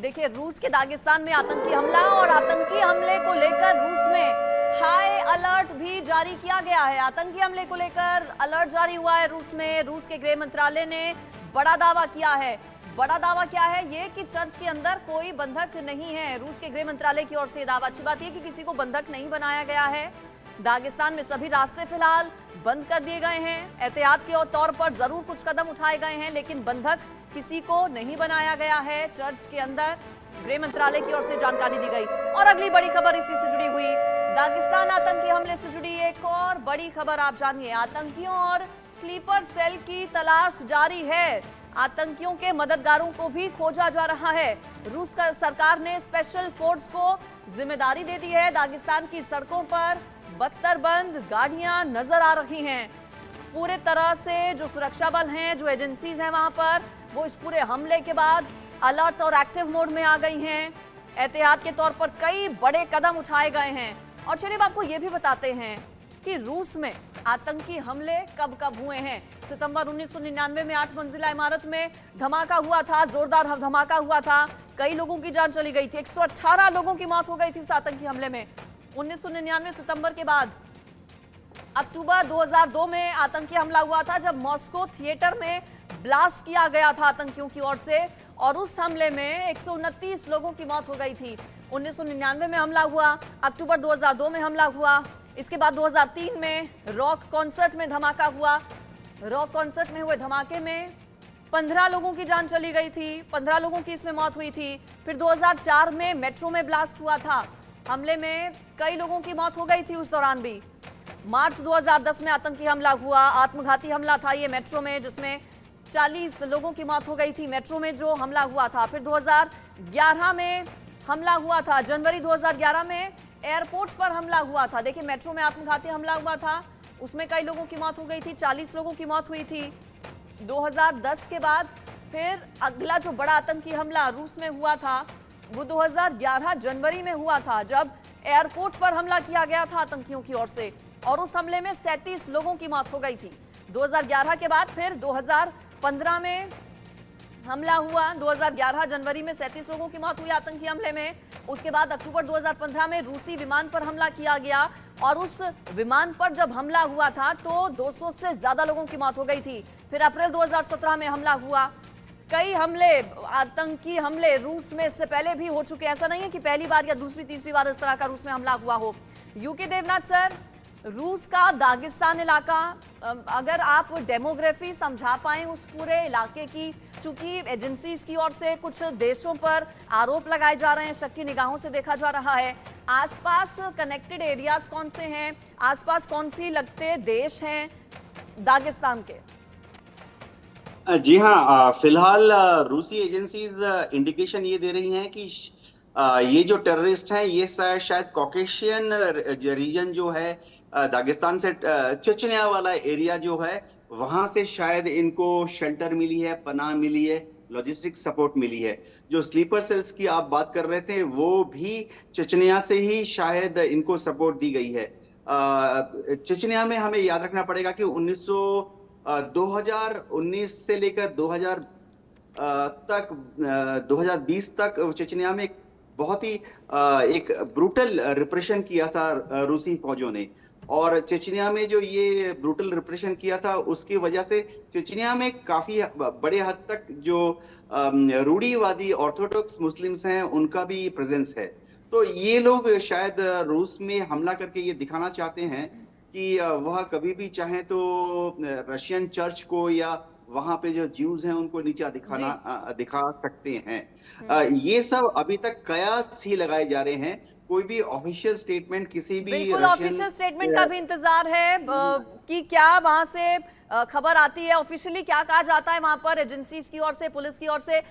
देखिए, रूस के दागिस्तान में आतंकी हमला और आतंकी हमले को लेकर रूस में हाई अलर्ट भी जारी किया गया है। आतंकी हमले को लेकर अलर्ट जारी हुआ है रूस में। रूस के गृह मंत्रालय ने बड़ा दावा किया है। बड़ा दावा क्या है? ये कि चर्च के अंदर कोई बंधक नहीं है। रूस के गृह मंत्रालय की ओर से दावा। अच्छी बात यह कि किसी को बंधक नहीं बनाया गया है। दागिस्तान में सभी रास्ते फिलहाल बंद कर दिए गए हैं। एहतियात के तौर पर जरूर कुछ कदम उठाए गए हैं, लेकिन बंधक किसी को नहीं बनाया गया है। चर्च के अंदर गृह मंत्रालय की ओर से जानकारी दी गई। और अगली बड़ी खबर इसी से जुड़ी हुई, दागिस्तान आतंकी हमले से जुड़ी एक और बड़ी खबर आप जानिए। आतंकियों और स्लीपर सेल की तलाश जारी है। आतंकियों के मददगारों को भी खोजा जा रहा है। रूस का सरकार ने स्पेशल फोर्स को जिम्मेदारी दे दी है। दागिस्तान की सड़कों पर बख्तरबंद गाड़ियां नजर आ रही हैं। पूरे तरह से जो सुरक्षा बल हैं, जो एजेंसीज हैं वहां पर, वो इस पूरे हमले के बाद अलर्ट और एक्टिव मोड में आ गई हैं। एहतियात के तौर पर कई बड़े कदम उठाए गए हैं। और चलिए आपको ये भी बताते हैं कि रूस में आतंकी हमले कब कब हुए हैं। सितंबर 1999 में 8 मंजिला इमारत में धमाका हुआ था, जोरदार धमाका हुआ था। कई लोगों की जान चली गई थी। 118 लोगों की मौत हो गई थी इस आतंकी हमले में। 1999 सितंबर के बाद अक्टूबर 2002 में आतंकी हमला हुआ था, जब मॉस्को थिएटर में ब्लास्ट किया गया था आतंकियों की ओर से, और उस हमले में 129 लोगों की मौत हो गई थी। 1999 में हमला हुआ, अक्टूबर 2002 में हमला हुआ। इसके बाद 2003 में रॉक कॉन्सर्ट में धमाका हुआ। रॉक कॉन्सर्ट में हुए धमाके में 15 लोगों की जान चली गई थी, 15 लोगों की इसमें मौत हुई थी। फिर 2004 में मेट्रो में ब्लास्ट हुआ था। हमले में कई लोगों की मौत हो गई थी उस दौरान भी। मार्च 2010 में आतंकी हमला हुआ, आत्मघाती हमला था ये मेट्रो में, जिसमें 40 लोगों की मौत हो गई थी मेट्रो में जो हमला हुआ था। फिर 2011 में हमला हुआ था, जनवरी 2011 में एयरपोर्ट पर हमला हुआ था। देखिए, मेट्रो में आत्मघाती हमला हुआ था, उसमें कई लोगों की मौत हो गई थी, 40 लोगों की मौत हुई थी। 2010 के बाद फिर अगला जो बड़ा आतंकी हमला रूस में हुआ था वो 2011 जनवरी में हुआ था, जब एयरपोर्ट पर हमला किया गया था आतंकियों की ओर से, और उस हमले में 37 लोगों की मौत हो गई थी। 2011 के बाद फिर 2015 में हमला हुआ। 2011 जनवरी में 37 लोगों की मौत हुई आतंकी हमले में। उसके बाद अक्टूबर 2015 में रूसी विमान पर हमला किया गया, और उस विमान पर जब हमला हुआ था तो 200 से ज्यादा लोगों की मौत हो गई थी। फिर अप्रैल 2017 में हमला हुआ। कई हमले, आतंकी हमले रूस में इससे पहले भी हो चुके हैं। ऐसा नहीं है कि पहली बार या दूसरी तीसरी बार इस तरह का रूस में हमला हुआ हो। यूके देवनाथ सर, रूस का दागिस्तान इलाका, अगर आप डेमोग्राफी समझा पाएं उस पूरे इलाके की, चूंकि एजेंसीज की ओर से कुछ देशों पर आरोप लगाए जा रहे हैं, शक की निगाहों से देखा जा रहा है। आसपास कनेक्टेड एरियाज कौन से हैं, आसपास कौन सी लगते देश हैं दागिस्तान के? जी हाँ, फिलहाल रूसी एजेंसीज इंडिकेशन ये दे रही हैं कि ये जो टेररिस्ट हैं ये शायद कॉकेशियन रीजन जो है, दागिस्तान से चचन्या वाला एरिया जो है, वहां से शायद इनको शेल्टर मिली है, पनाह मिली है, लॉजिस्टिक सपोर्ट मिली है। जो स्लीपर सेल्स की आप बात कर रहे थे वो भी चचन्या से ही शायद इनको सपोर्ट दी गई है। चचन्या में हमें याद रखना पड़ेगा कि 2019 से लेकर 2020 तक चचन्या में बहुत ही एक ब्रूटल रिप्रेशन किया था रूसी फौजों ने। और चचन्या में जो ये ब्रूटल रिप्रेशन किया था उसकी वजह से चचन्या में काफी बड़े हद तक जो रूढ़िवादी ऑर्थोडॉक्स मुस्लिम्स हैं उनका भी प्रेजेंस है। तो ये लोग शायद रूस में हमला करके ये दिखाना चाहते हैं कि वह कभी भी चाहें तो रशियन चर्च को या वहां पे जो ज्यूज हैं उनको नीचा दिखा सकते हैं। ये सब अभी तक कयास ही लगाए जा रहे हैं। कोई भी ऑफिशियल स्टेटमेंट किसी भी बिल्कुल ऑफिशियल स्टेटमेंट का भी इंतजार है कि क्या वहां से खबर आती है, ऑफिशियली क्या कहा जाता है वहां पर एजेंसीज की ओर से, पुलिस की ओर से।